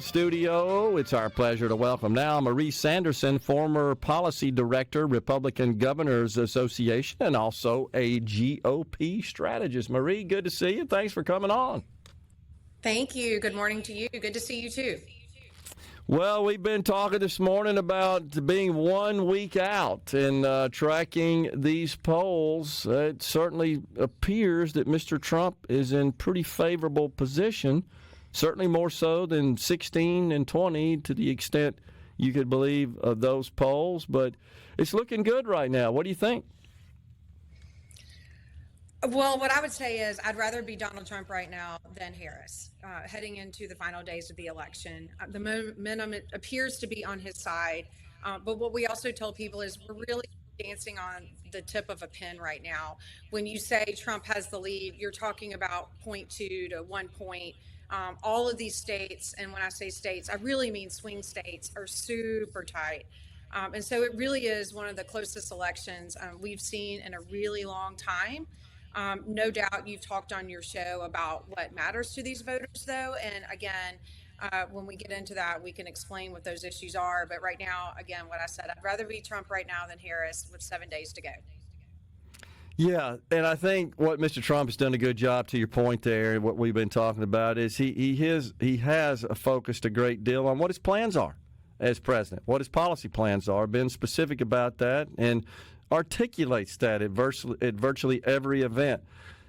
Studio. It's our pleasure to welcome now Marie Sanderson, former policy director, Republican Governors Association, and also a GOP strategist. Marie, good to see you. Thanks for coming on. Thank you. Good morning to you. Good to see you too. Well, we've been talking this morning about being 1 week out and tracking these polls. It certainly appears that Mr. Trump is in pretty favorable position. Certainly more so than 16 and 20 to the extent you could believe of those polls. But it's looking good right now. What do you think? Well, what I would say is I'd rather be Donald Trump right now than Harris heading into the final days of the election. The momentum appears to be on his side. But what we also told people is we're really dancing on the tip of a pin right now. When you say Trump has the lead, you're talking about 0.2 to 1 point. All of these states, and when I say states, I really mean swing states, are super tight. And so it really is one of the closest elections we've seen in a really long time. No doubt you've talked on your show about what matters to these voters, though. And again, when we get into that, we can explain what those issues are. But right now, again, what I said, I'd rather be Trump right now than Harris with 7 days to go. Yeah, and I think what Mr. Trump has done a good job, to your point there, what we've been talking about, is he has focused a great deal on what his plans are as president, what his policy plans are, been specific about that, and articulates that at virtually every event.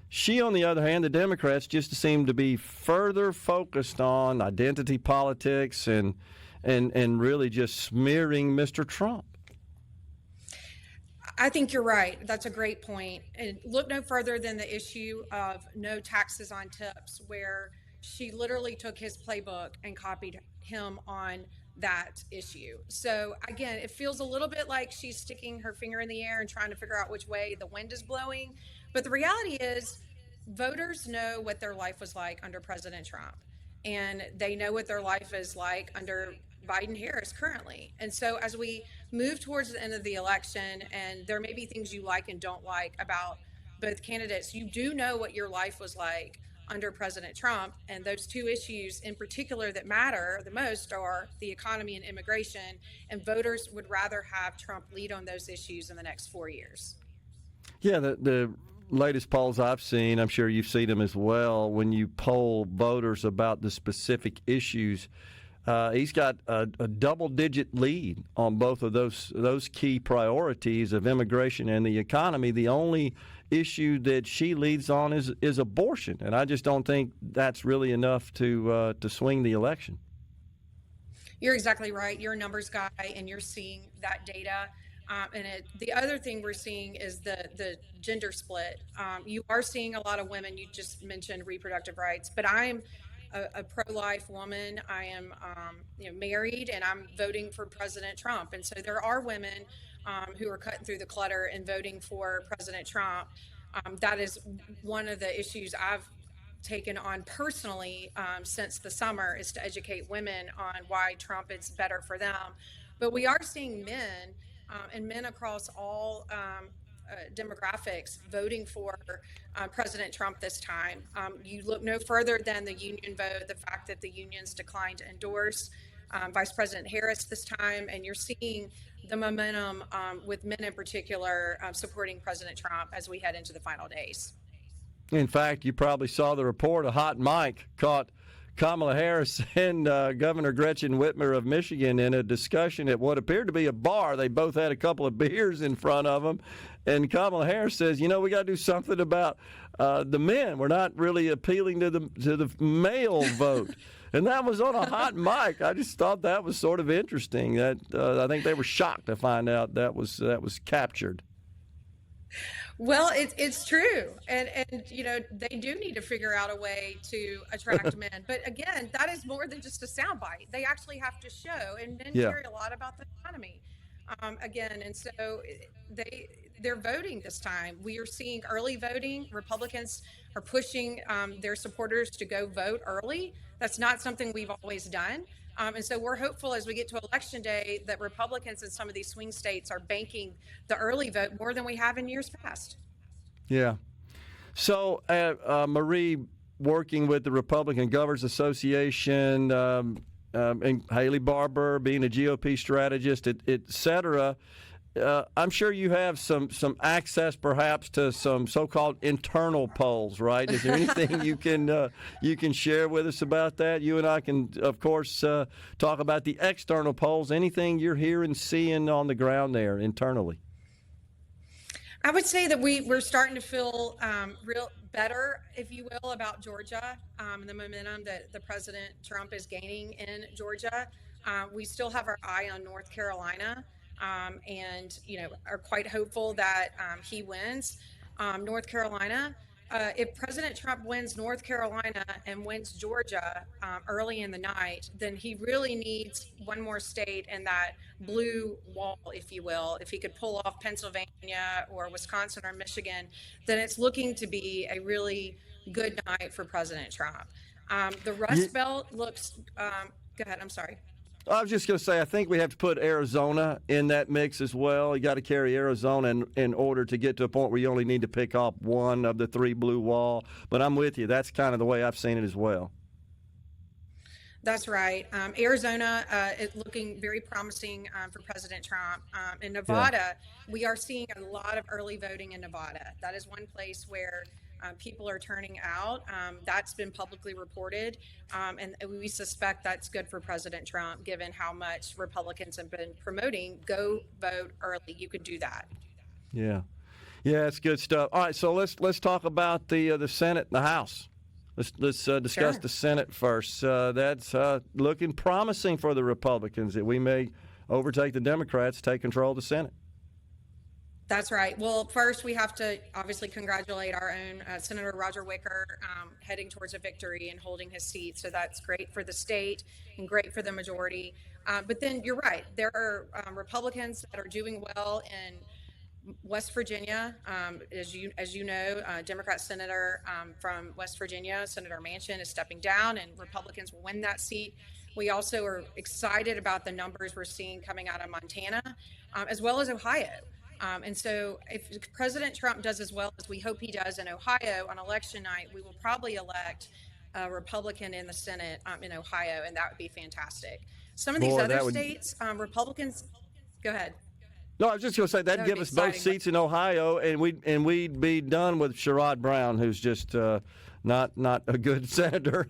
She, on the other hand, the Democrats just seem to be further focused on identity politics and really just smearing Mr. Trump. I think you're right. That's a great point. And look no further than the issue of no taxes on tips, where she literally took his playbook and copied him on that issue. So again, it feels a little bit like she's sticking her finger in the air and trying to figure out which way the wind is blowing. But the reality is voters know what their life was like under President Trump, and they know what their life is like under Biden-Harris currently. And so as we move towards the end of the election, and there may be things you like and don't like about both candidates, you do know what your life was like under President Trump. And those two issues in particular that matter the most are the economy and immigration. And voters would rather have Trump lead on those issues in the next 4 years. Yeah, the latest polls I've seen, I'm sure you've seen them as well, when you poll voters about the specific issues, he's got a double-digit lead on both of those key priorities of immigration and the economy. The only issue that she leads on is abortion, and I just don't think that's really enough to swing the election. You're exactly right. You're a numbers guy, and you're seeing that data. The other thing we're seeing is the gender split. You are seeing a lot of women. You just mentioned reproductive rights, but I'm a pro-life woman. I am married, and I'm voting for President Trump. And so there are women who are cutting through the clutter and voting for President Trump. That is one of the issues I've taken on personally since the summer, is to educate women on why Trump is better for them. But we are seeing men and men across all demographics voting for President Trump this time. You look no further than the union vote, the fact that the unions declined to endorse Vice President Harris this time, and you're seeing the momentum with men in particular supporting President Trump as we head into the final days. In fact, you probably saw the report. A hot mic caught Kamala Harris and Governor Gretchen Whitmer of Michigan in a discussion at what appeared to be a bar. They both had a couple of beers in front of them. And Kamala Harris says, we got to do something about the men. We're not really appealing to the male vote. And that was on a hot mic. I just thought that was sort of interesting. That I think they were shocked to find out that was captured. Well, it's true. And they do need to figure out a way to attract men. But again, that is more than just a soundbite. They actually have to show, and men care a lot about the economy. And so they're voting this time. We are seeing early voting. Republicans are pushing their supporters to go vote early. That's not something we've always done. And so we're hopeful as we get to Election Day that Republicans in some of these swing states are banking the early vote more than we have in years past. Yeah. So, Marie, working with the Republican Governors Association, and Haley Barbour being a GOP strategist, et cetera. I'm sure you have some access, perhaps, to some so-called internal polls, right? Is there anything you can share with us about that? You and I can, of course, talk about the external polls. Anything you're hearing, seeing on the ground there internally? I would say that we're starting to feel real better, if you will, about Georgia, and the momentum that the President Trump is gaining in Georgia. We still have our eye on North Carolina, and are quite hopeful that he wins North Carolina. If President Trump wins North Carolina and wins Georgia early in the night, then he really needs one more state in that blue wall, if you will. If he could pull off Pennsylvania or Wisconsin or Michigan, then it's looking to be a really good night for President Trump. The Rust Belt looks, go ahead, I'm sorry. I was just going to say, I think we have to put Arizona in that mix as well. You got to carry Arizona in order to get to a point where you only need to pick off one of the three blue wall. But I'm with you. That's kind of the way I've seen it as well. That's right. Arizona is looking very promising for President Trump. In Nevada, we are seeing a lot of early voting in Nevada. That is one place where people are turning out. That's been publicly reported. And we suspect that's good for President Trump, given how much Republicans have been promoting go vote early. You could do that. Yeah. Yeah, it's good stuff. All right, so let's talk about the Senate and the House. Let's discuss the Senate first. That's looking promising for the Republicans that we may overtake the Democrats, take control of the Senate. That's right. Well, first, we have to obviously congratulate our own Senator Roger Wicker heading towards a victory and holding his seat. So that's great for the state and great for the majority. But then you're right. There are Republicans that are doing well in West Virginia. As you know, Democrat Senator from West Virginia, Senator Manchin, is stepping down, and Republicans will win that seat. We also are excited about the numbers we're seeing coming out of Montana, as well as Ohio. And so if President Trump does as well as we hope he does in Ohio on election night, we will probably elect a Republican in the Senate in Ohio, and that would be fantastic. Some of these other states, Republicans, go ahead. No, I was just going to say that'd give us both seats in Ohio, and we'd be done with Sherrod Brown, who's just not a good senator.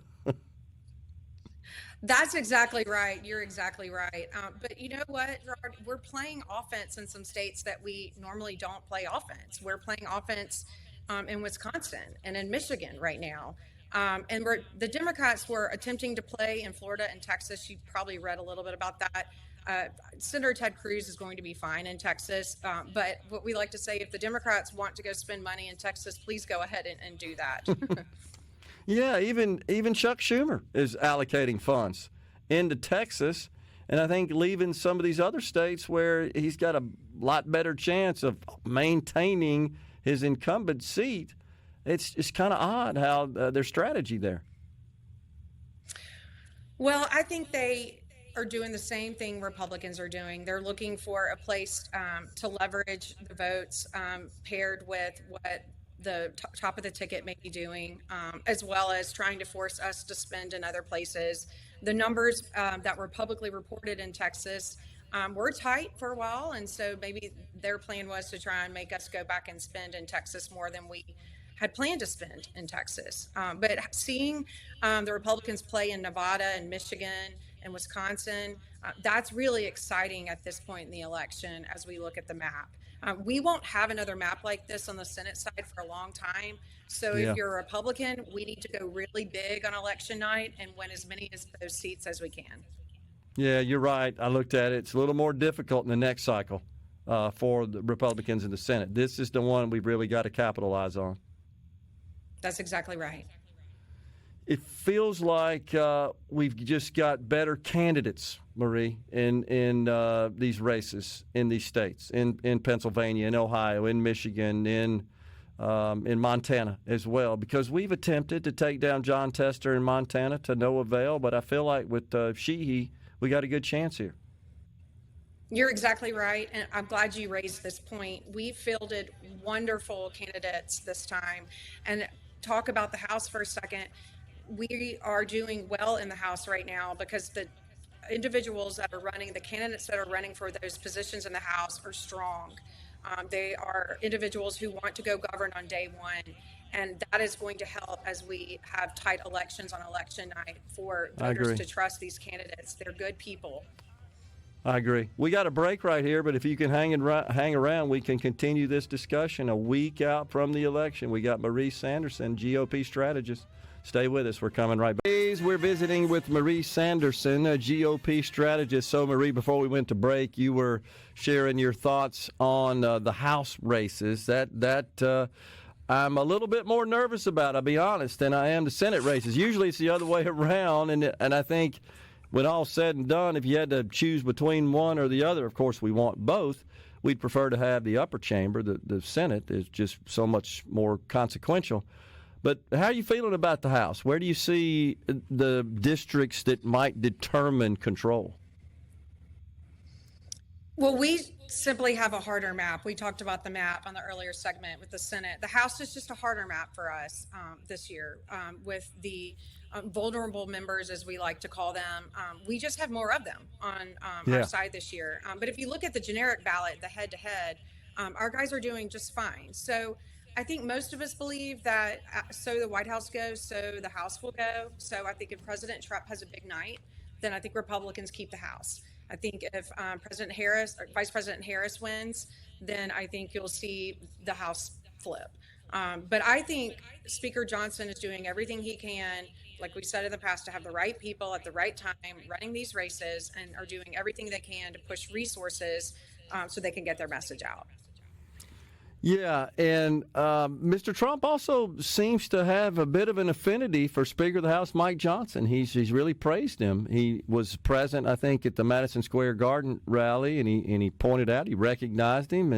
That's exactly right. You're exactly right. But you know what, Gerard? We're playing offense in some states that we normally don't play offense. We're playing offense in Wisconsin and in Michigan right now. And the Democrats were attempting to play in Florida and Texas. You probably read a little bit about that. Senator Ted Cruz is going to be fine in Texas. But what we like to say, if the Democrats want to go spend money in Texas, please go ahead and do that. Yeah, even Chuck Schumer is allocating funds into Texas, and I think leaving some of these other states where he's got a lot better chance of maintaining his incumbent seat. It's kind of odd how their strategy there. Well, I think they are doing the same thing Republicans are doing. They're looking for a place to leverage the votes paired with what the top of the ticket may be doing, as well as trying to force us to spend in other places. The numbers that were publicly reported in Texas were tight for a while, and so maybe their plan was to try and make us go back and spend in Texas more than we had planned to spend in Texas. But seeing the Republicans play in Nevada and Michigan and Wisconsin, that's really exciting at this point in the election as we look at the map. We won't have another map like this on the Senate side for a long time. So if you're a Republican, we need to go really big on election night and win as many of those seats as we can. Yeah, you're right. I looked at it. It's a little more difficult in the next cycle for the Republicans in the Senate. This is the one we've really got to capitalize on. That's exactly right. It feels like we've just got better candidates, Marie, in these races in these states, in Pennsylvania, in Ohio, in Michigan, in Montana as well, because we've attempted to take down John Tester in Montana to no avail, but I feel like with Sheehy, we got a good chance here. You're exactly right, and I'm glad you raised this point. We fielded wonderful candidates this time. And talk about the House for a second. We are doing well in the House right now because the individuals that are running, the candidates that are running for those positions in the House are strong. They are individuals who want to go govern on day one. And that is going to help as we have tight elections on election night for I voters agree. to trust these candidates. They're good people. I agree. We got a break right here, but if you can hang around, we can continue this discussion a week out from the election. We got Marie Sanderson, GOP strategist. Stay with us. We're coming right back. We're visiting with Marie Sanderson, a GOP strategist. So, Marie, before we went to break, you were sharing your thoughts on the House races. That I'm a little bit more nervous about, I'll be honest, than I am the Senate races. Usually it's the other way around, and I think when all's said and done, if you had to choose between one or the other, of course we want both. We'd prefer to have the upper chamber. The Senate is just so much more consequential. But how are you feeling about the House? Where do you see the districts that might determine control? Well, we simply have a harder map. We talked about the map on the earlier segment with the Senate. The House is just a harder map for us this year with the vulnerable members, as we like to call them. We just have more of them on our side this year. But if you look at the generic ballot, the head-to-head, our guys are doing just fine. So I think most of us believe that so the White House goes, so the House will go. So I think if President Trump has a big night, then I think Republicans keep the House. I think if President Harris or Vice President Harris wins, then I think you'll see the House flip. But I think Speaker Johnson is doing everything he can, like we said in the past, to have the right people at the right time running these races and are doing everything they can to push resources so they can get their message out. Yeah, and Mr. Trump also seems to have a bit of an affinity for Speaker of the House Mike Johnson. He's really praised him. He was present, I think, at the Madison Square Garden rally, and he pointed out, he recognized him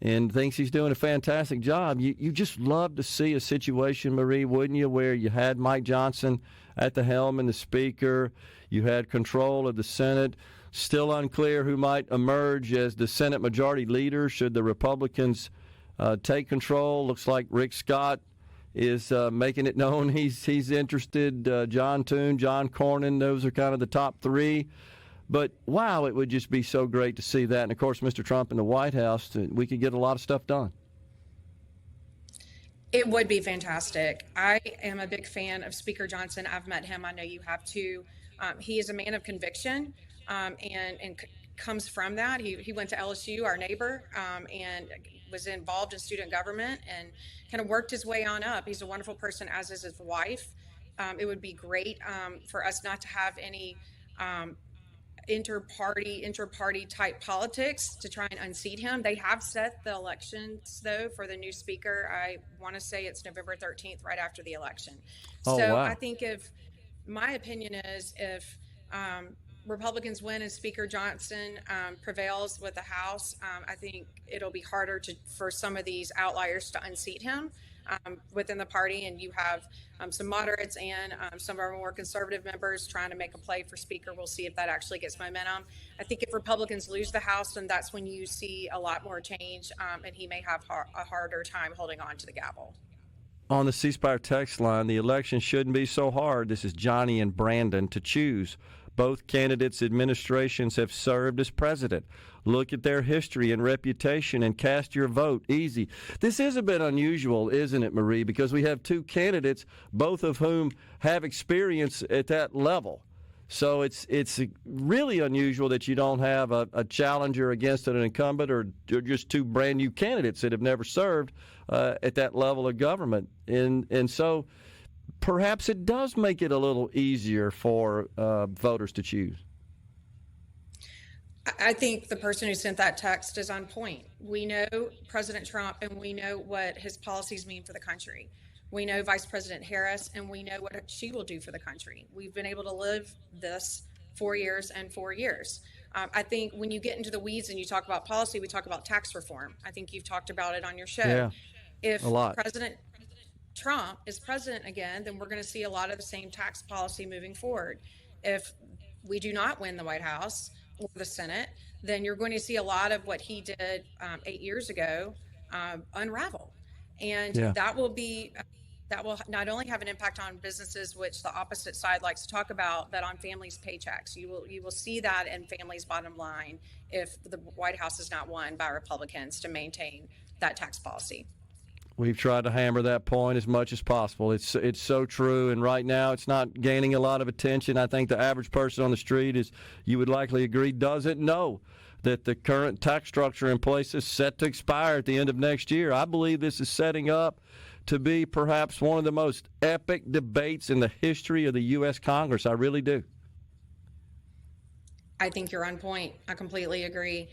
and thinks he's doing a fantastic job. You just love to see a situation, Marie, wouldn't you, where you had Mike Johnson at the helm and the Speaker, you had control of the Senate. Still unclear who might emerge as the Senate Majority Leader should the Republicans take control. Looks like Rick Scott is making it known he's interested. John Toon, John Cornyn, those are kind of the top three. But, wow, it would just be so great to see that. And, of course, Mr. Trump in the White House, we could get a lot of stuff done. It would be fantastic. I am a big fan of Speaker Johnson. I've met him. I know you have too. He is a man of conviction. And comes from that. He went to LSU, our neighbor, and was involved in student government and kind of worked his way on up. He's a wonderful person, as is his wife. It would be great for us not to have any inter-party type politics to try and unseat him. They have set the elections, though, for the new speaker. I want to say it's November 13th, right after the election. Oh, so wow. I think my opinion is if Republicans win and Speaker Johnson prevails with the House, I think it'll be harder for some of these outliers to unseat him within the party. And you have some moderates and some of our more conservative members trying to make a play for Speaker. We'll see if that actually gets momentum. I think if Republicans lose the House, then that's when you see a lot more change, and he may have a harder time holding on to the gavel. On the C Spire text line, the election shouldn't be so hard. This is Johnny and Brandon to choose. Both candidates' administrations have served as president. Look at their history and reputation and cast your vote. Easy. This is a bit unusual, isn't it, Marie? Because we have two candidates, both of whom have experience at that level. So it's really unusual that you don't have a challenger against an incumbent or just two brand new candidates that have never served at that level of government. And so perhaps it does make it a little easier for voters to choose. I think the person who sent that text is on point. We know President Trump, and we know what his policies mean for the country. We know Vice President Harris, and we know what she will do for the country. We've been able to live this 4 years and 4 years. I think when you get into the weeds and you talk about policy, we talk about tax reform. I think you've talked about it on your show. Yeah, if a lot. President Trump is president again, then we're going to see a lot of the same tax policy moving forward. If we do not win the White House or the Senate, then you're going to see a lot of what he did 8 years ago unravel. And that will be that will not only have an impact on businesses, which the opposite side likes to talk about, but on families' paychecks. You will see that in families' bottom line if the White House is not won by Republicans to maintain that tax policy. We've tried to hammer that point as much as possible. It's so true, and right now it's not gaining a lot of attention. I think the average person on the street, is you would likely agree, doesn't know that the current tax structure in place is set to expire at the end of next year. I believe this is setting up to be perhaps one of the most epic debates in the history of the U.S. Congress. I really do. I think you're on point. I completely agree.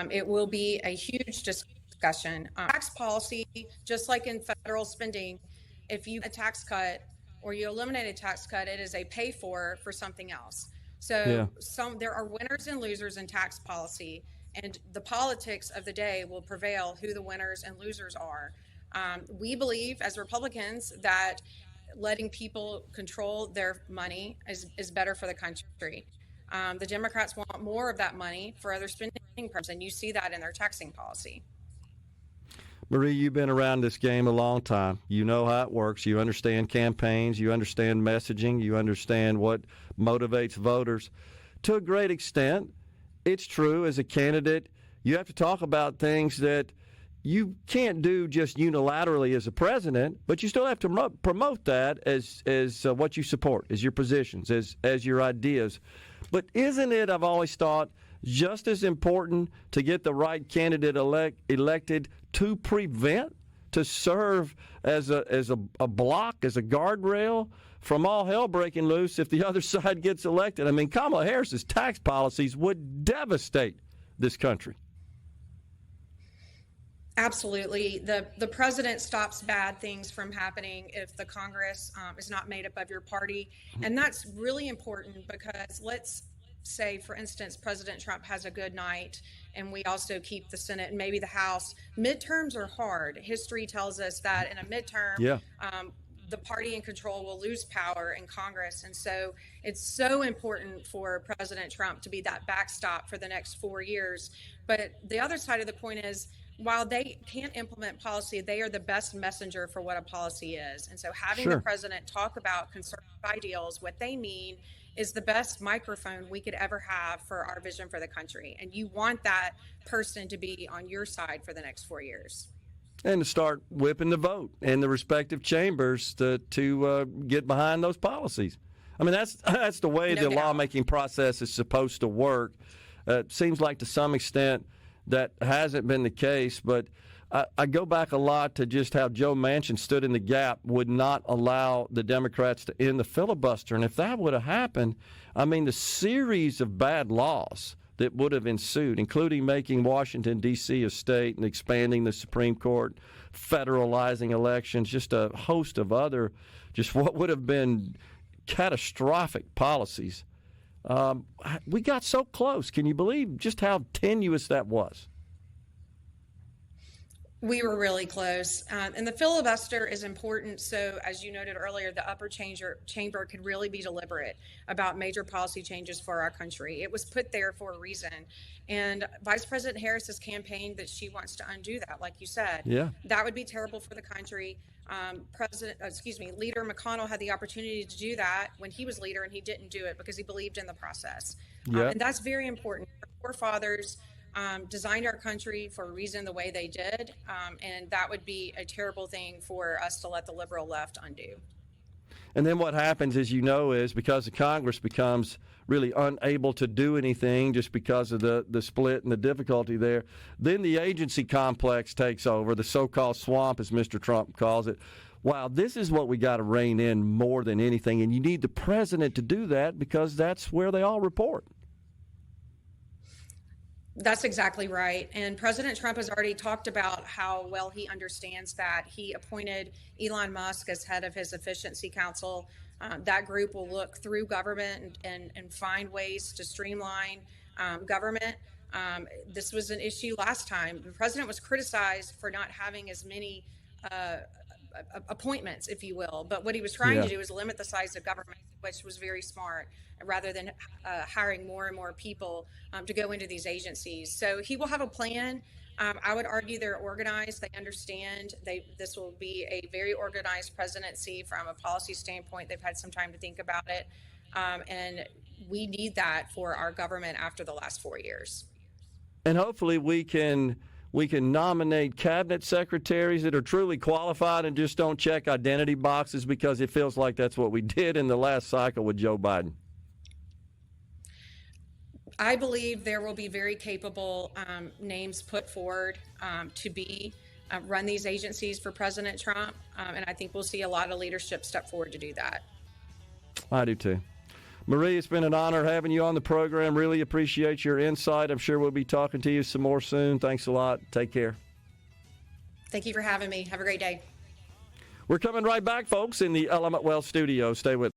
It will be a huge discussion. Tax policy, just like in federal spending, if you a tax cut or you eliminate a tax cut, it is a pay for something else. So there are winners and losers in tax policy, and the politics of the day will prevail who the winners and losers are. We believe as Republicans that letting people control their money is better for the country. The Democrats want more of that money for other spending purposes, and you see that in their taxing policy. Marie, you've been around this game a long time. You know how it works. You understand campaigns. You understand messaging. You understand what motivates voters. To a great extent, it's true as a candidate, you have to talk about things that you can't do just unilaterally as a president, but you still have to promote that as what you support, as your positions, as your ideas. But isn't it, I've always thought, just as important to get the right candidate elected to prevent, to serve as a block, as a guardrail from all hell breaking loose if the other side gets elected? I mean, Kamala Harris's tax policies would devastate this country. Absolutely. The president stops bad things from happening if the Congress is not made up of your party. And that's really important because let's say, for instance, President Trump has a good night and we also keep the Senate and maybe the House. Midterms are hard. History tells us that in a midterm, the party in control will lose power in Congress. And so it's so important for President Trump to be that backstop for the next 4 years. But the other side of the coin is, while they can't implement policy, they are the best messenger for what a policy is. And so having the president talk about conservative ideals, what they mean, is the best microphone we could ever have for our vision for the country. And you want that person to be on your side for the next 4 years. And to start whipping the vote in the respective chambers to get behind those policies. I mean, that's the way the lawmaking process is supposed to work. It seems like to some extent that hasn't been the case, but I go back a lot to just how Joe Manchin stood in the gap, would not allow the Democrats to end the filibuster. And if that would have happened, I mean, the series of bad laws that would have ensued, including making Washington, D.C. a state and expanding the Supreme Court, federalizing elections, just a host of other, just what would have been catastrophic policies. We got so close. Can you believe just how tenuous that was? We were really close. And the filibuster is important. So as you noted earlier, the upper chamber could really be deliberate about major policy changes for our country. It was put there for a reason. And Vice President Harris has campaigned that she wants to undo that, like you said. Yeah. That would be terrible for the country. Leader McConnell had the opportunity to do that when he was leader, and he didn't do it because he believed in the process. And that's very important. Our forefathers designed our country for a reason the way they did, and that would be a terrible thing for us to let the liberal left undo. And then what happens, as you know, is because the Congress becomes really unable to do anything just because of the split and the difficulty there, then the agency complex takes over, the so-called swamp, as Mr. Trump calls it. Wow, this is what we got to rein in more than anything, and you need the president to do that because that's where they all report. That's exactly right. And President Trump has already talked about how well he understands that. He appointed Elon Musk as head of his efficiency council. That group will look through government and find ways to streamline government. This was an issue last time. The president was criticized for not having as many appointments, if you will. But what he was trying to do was limit the size of government, which was very smart, rather than hiring more and more people to go into these agencies. So he will have a plan. I would argue they're organized. They understand. This will be a very organized presidency from a policy standpoint. They've had some time to think about it. And we need that for our government after the last 4 years. And hopefully we can nominate cabinet secretaries that are truly qualified and just don't check identity boxes, because it feels like that's what we did in the last cycle with Joe Biden. I believe there will be very capable names put forward to be run these agencies for President Trump, and I think we'll see a lot of leadership step forward to do that. I do too. Marie, it's been an honor having you on the program. Really appreciate your insight. I'm sure we'll be talking to you some more soon. Thanks a lot. Take care. Thank you for having me. Have a great day. We're coming right back, folks, in the Element Wealth studio. Stay with us.